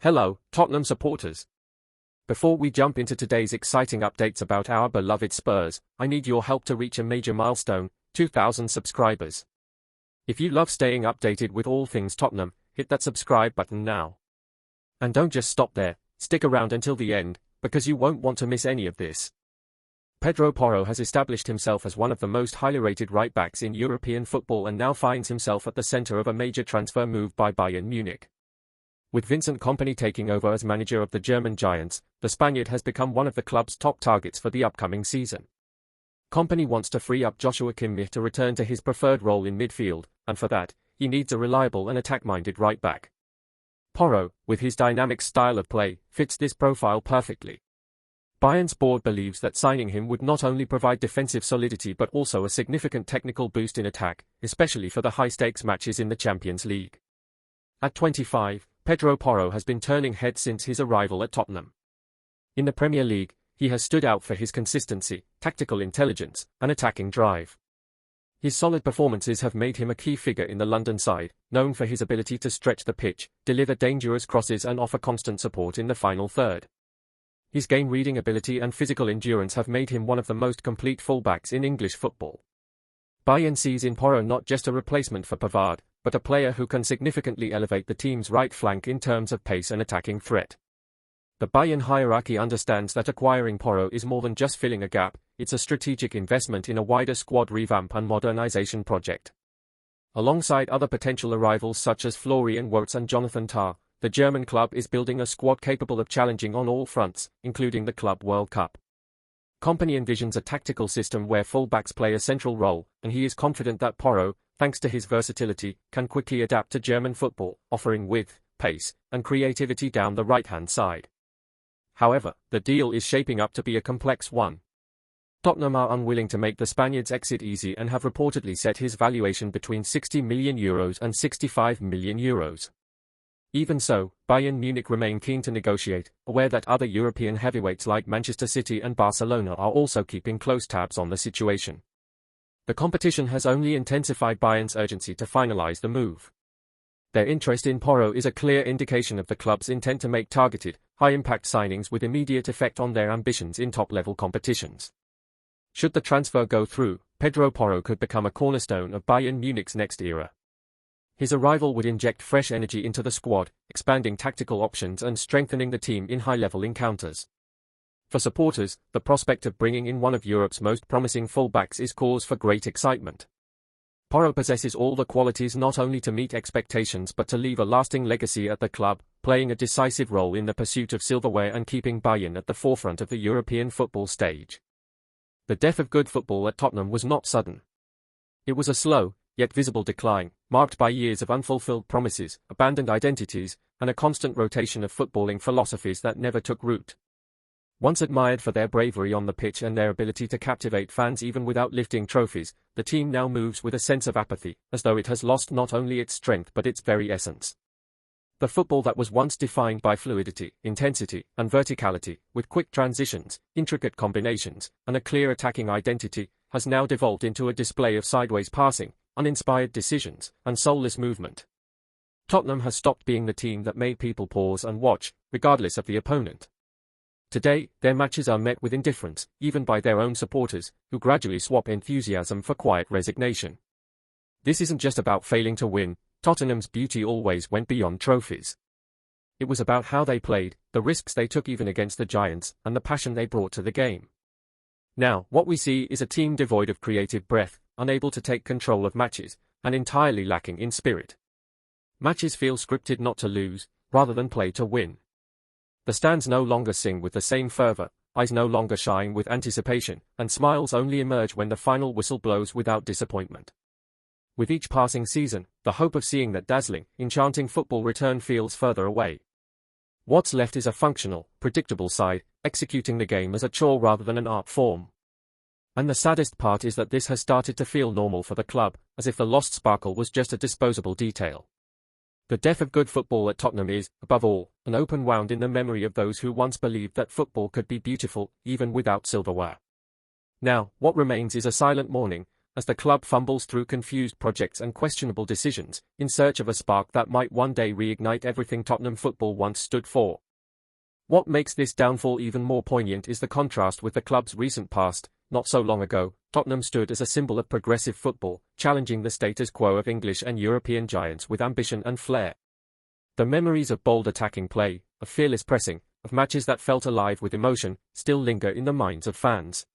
Hello, Tottenham supporters. Before we jump into today's exciting updates about our beloved Spurs, I need your help to reach a major milestone, 2,000 subscribers. If you love staying updated with all things Tottenham, hit that subscribe button now. And don't just stop there, stick around until the end, because you won't want to miss any of this. Pedro Porro has established himself as one of the most highly rated right-backs in European football and now finds himself at the center of a major transfer move by Bayern Munich. With Vincent Kompany taking over as manager of the German Giants, the Spaniard has become one of the club's top targets for the upcoming season. Kompany wants to free up Joshua Kimmich to return to his preferred role in midfield, and for that, he needs a reliable and attack-minded right-back. Porro, with his dynamic style of play, fits this profile perfectly. Bayern's board believes that signing him would not only provide defensive solidity but also a significant technical boost in attack, especially for the high-stakes matches in the Champions League. At 25, Pedro Porro has been turning heads since his arrival at Tottenham. In the Premier League, he has stood out for his consistency, tactical intelligence, and attacking drive. His solid performances have made him a key figure in the London side, known for his ability to stretch the pitch, deliver dangerous crosses and offer constant support in the final third. His game-reading ability and physical endurance have made him one of the most complete fullbacks in English football. Bayern sees in Porro not just a replacement for Pavard, but a player who can significantly elevate the team's right flank in terms of pace and attacking threat. The Bayern hierarchy understands that acquiring Porro is more than just filling a gap, it's a strategic investment in a wider squad revamp and modernization project. Alongside other potential arrivals such as Florian Wirtz and Jonathan Tah, the German club is building a squad capable of challenging on all fronts, including the Club World Cup. Kompany envisions a tactical system where fullbacks play a central role, and he is confident that Porro, thanks to his versatility, can quickly adapt to German football, offering width, pace, and creativity down the right-hand side. However, the deal is shaping up to be a complex one. Tottenham are unwilling to make the Spaniard's exit easy and have reportedly set his valuation between €60 million and €65 million. Even so, Bayern Munich remain keen to negotiate, aware that other European heavyweights like Manchester City and Barcelona are also keeping close tabs on the situation. The competition has only intensified Bayern's urgency to finalize the move. Their interest in Porro is a clear indication of the club's intent to make targeted, high-impact signings with immediate effect on their ambitions in top-level competitions. Should the transfer go through, Pedro Porro could become a cornerstone of Bayern Munich's next era. His arrival would inject fresh energy into the squad, expanding tactical options and strengthening the team in high-level encounters. For supporters, the prospect of bringing in one of Europe's most promising fullbacks is cause for great excitement. Porro possesses all the qualities not only to meet expectations but to leave a lasting legacy at the club, playing a decisive role in the pursuit of silverware and keeping Bayern at the forefront of the European football stage. The death of good football at Tottenham was not sudden. It was a slow, yet visible decline, marked by years of unfulfilled promises, abandoned identities, and a constant rotation of footballing philosophies that never took root. Once admired for their bravery on the pitch and their ability to captivate fans even without lifting trophies, the team now moves with a sense of apathy, as though it has lost not only its strength but its very essence. The football that was once defined by fluidity, intensity, and verticality, with quick transitions, intricate combinations, and a clear attacking identity, has now devolved into a display of sideways passing, uninspired decisions, and soulless movement. Tottenham has stopped being the team that made people pause and watch, regardless of the opponent. Today, their matches are met with indifference, even by their own supporters, who gradually swap enthusiasm for quiet resignation. This isn't just about failing to win. Tottenham's beauty always went beyond trophies. It was about how they played, the risks they took even against the Giants, and the passion they brought to the game. Now, what we see is a team devoid of creative breath, unable to take control of matches, and entirely lacking in spirit. Matches feel scripted not to lose, rather than play to win. The stands no longer sing with the same fervor, eyes no longer shine with anticipation, and smiles only emerge when the final whistle blows without disappointment. With each passing season, the hope of seeing that dazzling, enchanting football return feels further away. What's left is a functional, predictable side, executing the game as a chore rather than an art form. And the saddest part is that this has started to feel normal for the club, as if the lost sparkle was just a disposable detail. The death of good football at Tottenham is, above all, an open wound in the memory of those who once believed that football could be beautiful, even without silverware. Now, what remains is a silent mourning, as the club fumbles through confused projects and questionable decisions, in search of a spark that might one day reignite everything Tottenham football once stood for. What makes this downfall even more poignant is the contrast with the club's recent past. Not so long ago, Tottenham stood as a symbol of progressive football, challenging the status quo of English and European giants with ambition and flair. The memories of bold attacking play, of fearless pressing, of matches that felt alive with emotion, still linger in the minds of fans.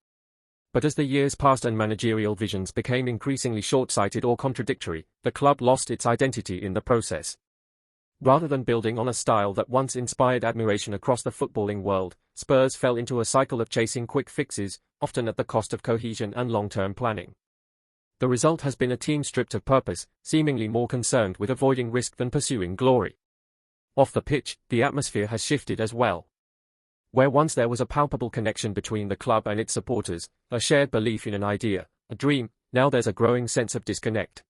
But as the years passed and managerial visions became increasingly short-sighted or contradictory, the club lost its identity in the process. Rather than building on a style that once inspired admiration across the footballing world, Spurs fell into a cycle of chasing quick fixes, often at the cost of cohesion and long-term planning. The result has been a team stripped of purpose, seemingly more concerned with avoiding risk than pursuing glory. Off the pitch, the atmosphere has shifted as well. Where once there was a palpable connection between the club and its supporters, a shared belief in an idea, a dream, now there's a growing sense of disconnect.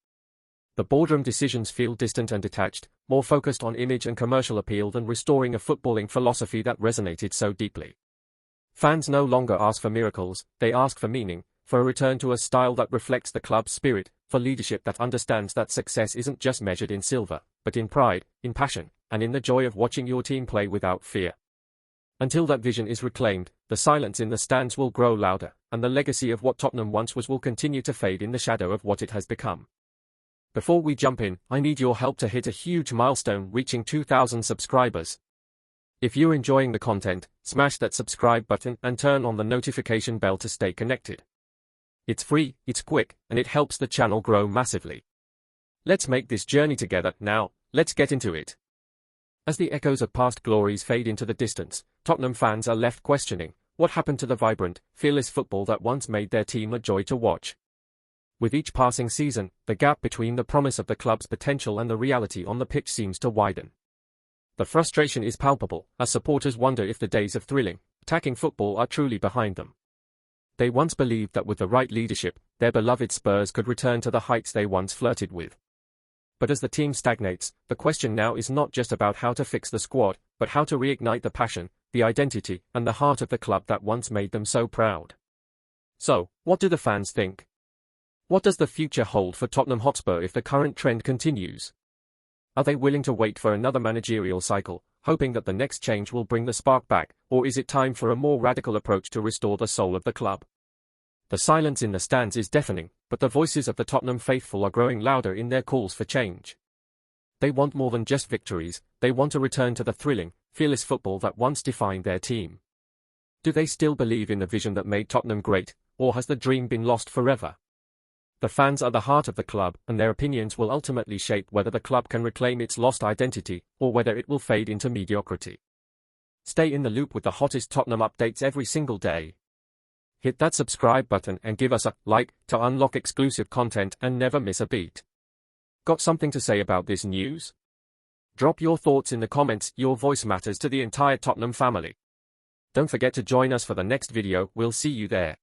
The boardroom decisions feel distant and detached, more focused on image and commercial appeal than restoring a footballing philosophy that resonated so deeply. Fans no longer ask for miracles, they ask for meaning, for a return to a style that reflects the club's spirit, for leadership that understands that success isn't just measured in silver, but in pride, in passion, and in the joy of watching your team play without fear. Until that vision is reclaimed, the silence in the stands will grow louder, and the legacy of what Tottenham once was will continue to fade in the shadow of what it has become. Before we jump in, I need your help to hit a huge milestone, reaching 2,000 subscribers. If you're enjoying the content, smash that subscribe button and turn on the notification bell to stay connected. It's free, it's quick, and it helps the channel grow massively. Let's make this journey together. Now, let's get into it. As the echoes of past glories fade into the distance, Tottenham fans are left questioning, what happened to the vibrant, fearless football that once made their team a joy to watch? With each passing season, the gap between the promise of the club's potential and the reality on the pitch seems to widen. The frustration is palpable, as supporters wonder if the days of thrilling, attacking football are truly behind them. They once believed that with the right leadership, their beloved Spurs could return to the heights they once flirted with. But as the team stagnates, the question now is not just about how to fix the squad, but how to reignite the passion, the identity, and the heart of the club that once made them so proud. So, what do the fans think? What does the future hold for Tottenham Hotspur if the current trend continues? Are they willing to wait for another managerial cycle, hoping that the next change will bring the spark back, or is it time for a more radical approach to restore the soul of the club? The silence in the stands is deafening, but the voices of the Tottenham faithful are growing louder in their calls for change. They want more than just victories, they want a return to the thrilling, fearless football that once defined their team. Do they still believe in the vision that made Tottenham great, or has the dream been lost forever? The fans are the heart of the club, and their opinions will ultimately shape whether the club can reclaim its lost identity, or whether it will fade into mediocrity. Stay in the loop with the hottest Tottenham updates every single day. Hit that subscribe button and give us a like to unlock exclusive content and never miss a beat. Got something to say about this news? Drop your thoughts in the comments, your voice matters to the entire Tottenham family. Don't forget to join us for the next video, we'll see you there.